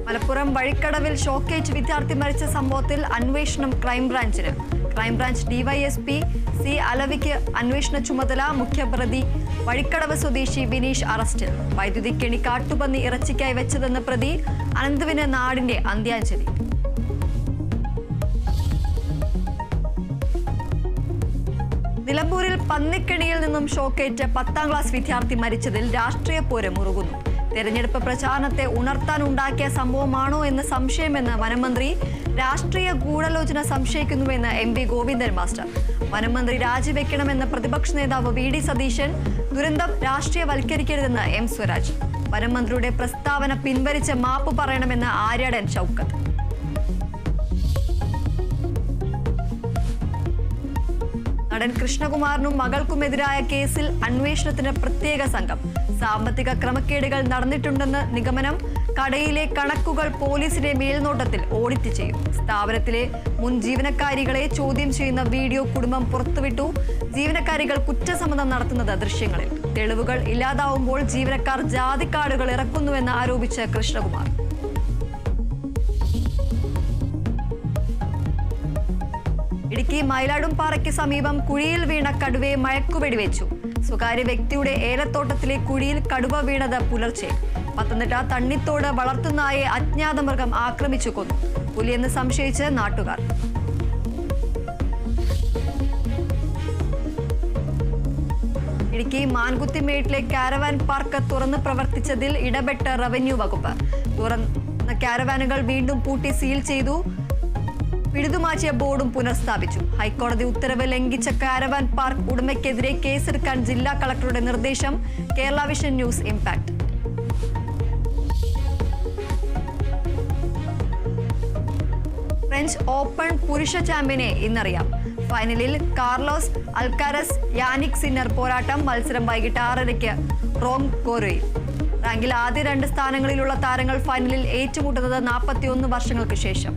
മലപ്പുറം വഴിക്കടവിൽ ഷോക്കേറ്റ് വിദ്യാർത്ഥി മരിച്ച സംഭവത്തിൽ അന്വേഷണം ക്രൈംബ്രാഞ്ചിന്. ക്രൈംബ്രാഞ്ച് ഡിവൈഎസ്പി സി അലവിക്ക് അന്വേഷണ ചുമതല. മുഖ്യപ്രതി വഴിക്കടവ് സ്വദേശി ബിനീഷ് അറസ്റ്റിൽ. വൈദ്യുതി കെണി കാട്ടുപന്നി ഇറച്ചിക്കായി വെച്ചതെന്ന പ്രതി അനന്തുവിന് നാടിന്റെ അന്ത്യാഞ്ജലി. നിലമ്പൂരിൽ പന്നിക്കെണിയിൽ നിന്നും ഷോക്കേറ്റ് 10ാം ക്ലാസ് വിദ്യാർത്ഥി മരിച്ചതിൽ രാഷ്ട്രീയ പോര് മുറുകുന്നു. തെരഞ്ഞെടുപ്പ് പ്രചാരണത്തെ ഉണർത്താനുണ്ടാക്കിയ സംഭവമാണോ എന്ന് സംശയമെന്ന് വനമന്ത്രി. രാഷ്ട്രീയ ഗൂഢാലോചന സംശയിക്കുന്നുവെന്ന് MP ഗോവിന്ദൻ മാസ്റ്റർ. വനമന്ത്രി രാജിവെക്കണമെന്ന് പ്രതിപക്ഷ നേതാവ് VD സതീശൻ. ദുരന്തം രാഷ്ട്രീയവൽക്കരിക്കരുതെന്ന് M സ്വരാജ്. വനമന്ത്രിയുടെ പ്രസ്താവന പിൻവലിച്ച് മാപ്പ് പറയണമെന്ന് ആര്യാടൻ ഷൗക്കത്ത്. നടൻ കൃഷ്ണകുമാറിനും മകൾക്കുമെതിരായ കേസിൽ അന്വേഷണത്തിന് പ്രത്യേക സംഘം. സാമ്പത്തിക ക്രമക്കേടുകൾ നടന്നിട്ടുണ്ടെന്ന് നിഗമനം. കടയിലെ കണക്കുകൾ പോലീസിന്റെ മേൽനോട്ടത്തിൽ ഓഡിറ്റ് ചെയ്യും. സ്ഥാപനത്തിലെ മുൻ ജീവനക്കാരികളെ ചോദ്യം ചെയ്യുന്ന വീഡിയോ കുടുംബം പുറത്തുവിട്ടു. ജീവനക്കാരികൾ കുറ്റസമ്മതം നടത്തുന്നത് ദൃശ്യങ്ങളിൽ. തെളിവുകൾ ഇല്ലാതാവുമ്പോൾ ജീവനക്കാർ ജാതിക്കാർഡുകൾ ഇറക്കുന്നുവെന്ന് ആരോപിച്ച് കൃഷ്ണകുമാർ. ഇടുക്കി മയിലാടുംപാറയ്ക്ക് സമീപം കുഴിയിൽ വീണ കടുവയെ മയക്കുവെടിവെച്ചു. സ്വകാര്യ വ്യക്തിയുടെ ഏലത്തോട്ടത്തിലെ കുഴിയിൽ കടുവ വീണത് പുലർച്ചെ. പത്തനംതിട്ട തണ്ണിത്തോട് വളർത്തുനായെ അജ്ഞാത മൃഗം ആക്രമിച്ചു കൊന്നു. പുലിയെന്ന് സംശയിച്ച് നാട്ടുകാർ. ഇടുക്കി മാൻകുത്തിമേട്ടിലെ കാരവാൻ പാർക്ക് തുറന്ന് പ്രവർത്തിച്ചതിൽ ഇടപെട്ട റവന്യൂ വകുപ്പ്. തുറന്ന കാരവാനുകൾ വീണ്ടും പൂട്ടി സീൽ ചെയ്തു. പിഴുതുമാറ്റിയ ബോർഡും പുനഃസ്ഥാപിച്ചു. ഹൈക്കോടതി ഉത്തരവ് ലംഘിച്ച കാരവാൻ പാർക്ക് ഉടമയ്ക്കെതിരെ കേസെടുക്കാൻ ജില്ലാ കളക്ടറുടെ നിർദ്ദേശം. Kerala vision news impact. French open പുരുഷ ചാമ്പ്യനെ ഇന്നറിയാം. ഫൈനലിൽ കാർലോസ് അൽക്കാരസ് യാനിക് സിന്നർ പോരാട്ടം. മത്സരം വൈകിട്ട് 6:30 റോം കോരോയിൽ. റാങ്കിൽ ആദ്യ 2 സ്ഥാനങ്ങളിലുള്ള താരങ്ങൾ ഫൈനലിൽ ഏറ്റുമുട്ടുന്നത് 41 വർഷങ്ങൾക്ക് ശേഷം.